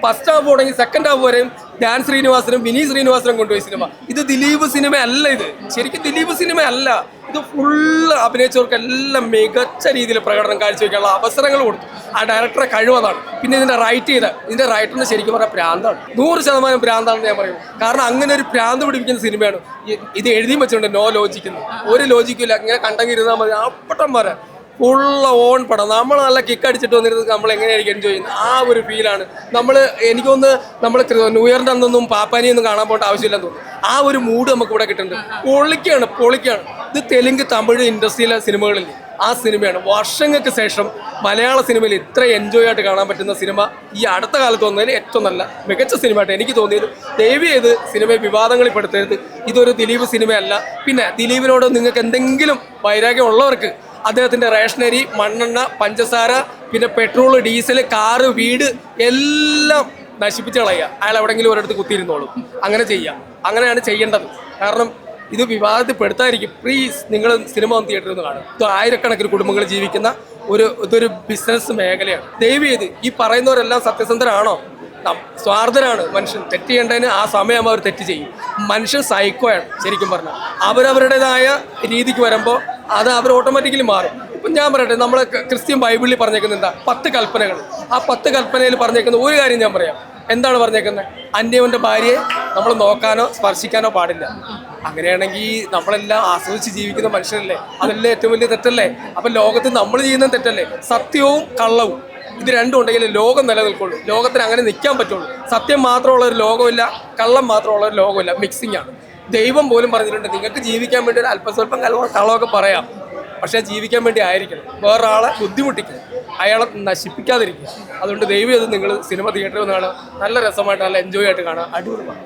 First half തുടങ്ങി second half വരെയും ധ്യാൻ ശ്രീനിവാസനും വിനീത് ശ്രീനിവാസനും കൊണ്ടുപോയി സിനിമ. ഇത് ദിലീപ് സിനിമ അല്ല, ഇത് ശരിക്കും ദിലീപ് സിനിമ അല്ല. ഇത് ഫുള്ള് അഭിനയിച്ചവർക്കെല്ലാം മികച്ച രീതിയിൽ പ്രകടനം കാഴ്ചവെക്കാനുള്ള അവസരങ്ങൾ കൊടുത്തു. ആ ഡയറക്ടറെ കഴിവതാണ്. പിന്നെ ഇതിന്റെ ഇതിന്റെ റൈറ്ററിന് ശരിക്കും പറഞ്ഞാൽ ഭ്രാന്താണ്, 100% ഭ്രാന്താണെന്ന് ഞാൻ പറയും. കാരണം അങ്ങനെ ഒരു ഭ്രാന്ത് പിടിപ്പിക്കുന്ന സിനിമയാണ് ഇത്. എഴുതി വെച്ചിട്ടുണ്ട് നോ ലോജിക്കുന്നു, ഒരു ലോജിക്കില്ല. ഇങ്ങനെ കണ്ടെങ്കിരുന്നാൽ മതി, അപ്പട്ടം വരെ ഫുള്ള് ഓൺ പടം. നമ്മൾ നല്ല കിക്ക് അടിച്ചിട്ട് വന്നിരുന്നത് നമ്മൾ എങ്ങനെയായിരിക്കും എൻജോയ് ചെയ്യുന്നത്, ആ ഒരു ഫീലാണ് നമ്മൾ. എനിക്കൊന്ന് നമ്മൾ ന്യൂ ഇയറിൻ്റെ അന്നൊന്നും പാപ്പാനിയൊന്നും കാണാൻ പോകേണ്ട ആവശ്യമില്ലെന്ന് തോന്നുന്നു. ആ ഒരു മൂഡ് നമുക്ക് ഇവിടെ കിട്ടുന്നുണ്ട്. പൊളിക്കാണ്. ഇത് തെലുങ്ക് തമിഴ് ഇൻഡസ്ട്രിയിലെ സിനിമകളിൽ ആ സിനിമയാണ്. വർഷങ്ങൾക്ക് ശേഷം മലയാള സിനിമയിൽ ഇത്ര എൻജോയ് ആയിട്ട് കാണാൻ പറ്റുന്ന സിനിമ ഈ അടുത്ത കാലത്ത് വന്നതിൽ ഏറ്റവും നല്ല മികച്ച സിനിമയായിട്ട് എനിക്ക് തോന്നിയത്. ദയവ് ചെയ്ത് സിനിമയെ വിവാദങ്ങളിൽ പെടുത്തരുത്. ഇതൊരു ദിലീപ് സിനിമയല്ല. പിന്നെ ദിലീപിനോട് നിങ്ങൾക്ക് എന്തെങ്കിലും വൈരാഗ്യം ഉള്ളവർക്ക് അദ്ദേഹത്തിൻ്റെ റേഷനറി, മണ്ണെണ്ണ, പഞ്ചസാര, പിന്നെ പെട്രോൾ, ഡീസൽ, കാറ്, വീട് എല്ലാം നശിപ്പിച്ച് കളയുക. അയാൾ എവിടെയെങ്കിലും ഒരിടത്ത് കുത്തിയിരുന്നോളും. അങ്ങനെ ചെയ്യുക, അങ്ങനെയാണ് ചെയ്യേണ്ടത്. കാരണം ഇത് വിവാദത്തിൽ പെടുത്താതിരിക്കും. പ്ലീസ് നിങ്ങൾ സിനിമ ഒന്ന് തിയേറ്ററിൽ നിന്ന് കാണും. ഇത് ആയിരക്കണക്കിന് കുടുംബങ്ങൾ ജീവിക്കുന്ന ഇതൊരു ബിസിനസ് മേഖലയാണ്. ദയവ് ചെയ്ത് ഈ പറയുന്നവരെല്ലാം സത്യസന്ധരാണോ? സ്വാർത്ഥരാണ്. മനുഷ്യൻ തെറ്റ് ചെയ്യേണ്ടതിന് ആ സമയം അവർ തെറ്റ് ചെയ്യും. മനുഷ്യൻ സൈക്കോയാണ് ശരിക്കും പറഞ്ഞാൽ. അവരവരുടേതായ രീതിക്ക് വരുമ്പോൾ അത് അവർ ഓട്ടോമാറ്റിക്കലി മാറും. ഇപ്പം ഞാൻ പറയട്ടെ, നമ്മൾ ക്രിസ്ത്യൻ ബൈബിളിൽ പറഞ്ഞേക്കുന്നത് എന്താ? 10 കൽപ്പനകൾ. ആ 10 കൽപ്പനയിൽ പറഞ്ഞേക്കുന്ന ഒരു കാര്യം ഞാൻ പറയാം. എന്താണ് പറഞ്ഞേക്കുന്നത്? അന്യവൻ്റെ ഭാര്യയെ നമ്മൾ നോക്കാനോ സ്പർശിക്കാനോ പാടില്ല. അങ്ങനെയാണെങ്കിൽ നമ്മളെല്ലാം ആസ്വദിച്ച് ജീവിക്കുന്ന മനുഷ്യരല്ലേ? അതല്ലേ ഏറ്റവും വലിയ തെറ്റല്ലേ? അപ്പം ലോകത്ത് നമ്മൾ ചെയ്യുന്ന തെറ്റല്ലേ? സത്യവും കള്ളവും ഇത് രണ്ടും ഉണ്ടെങ്കിൽ ലോകം നിലനിൽക്കുള്ളൂ. ലോകത്തിന് അങ്ങനെ നിൽക്കാൻ പറ്റുള്ളൂ. സത്യം മാത്രമുള്ള ഒരു ലോകമില്ല, കള്ളം മാത്രമുള്ള ഒരു ലോകമില്ല, മിക്സിംഗ് ആണ്. ദൈവം പോലും പറഞ്ഞിട്ടുണ്ട്, നിങ്ങൾക്ക് ജീവിക്കാൻ വേണ്ടി ഒരു അല്പസ്വല്പം കള്ളമൊക്കെ പറയാം, പക്ഷേ ജീവിക്കാൻ വേണ്ടി ആയിരിക്കണം. വേറൊരാളെ ബുദ്ധിമുട്ടിക്കുക, അയാളെ നശിപ്പിക്കാതിരിക്കുക. അതുകൊണ്ട് ദൈവം ഇത് നിങ്ങൾ സിനിമ തിയേറ്ററിൽ നിന്ന് കാണുക. നല്ല രസമായിട്ട്, നല്ല എൻജോയ് ആയിട്ട് കാണുക. അടിപൊളി.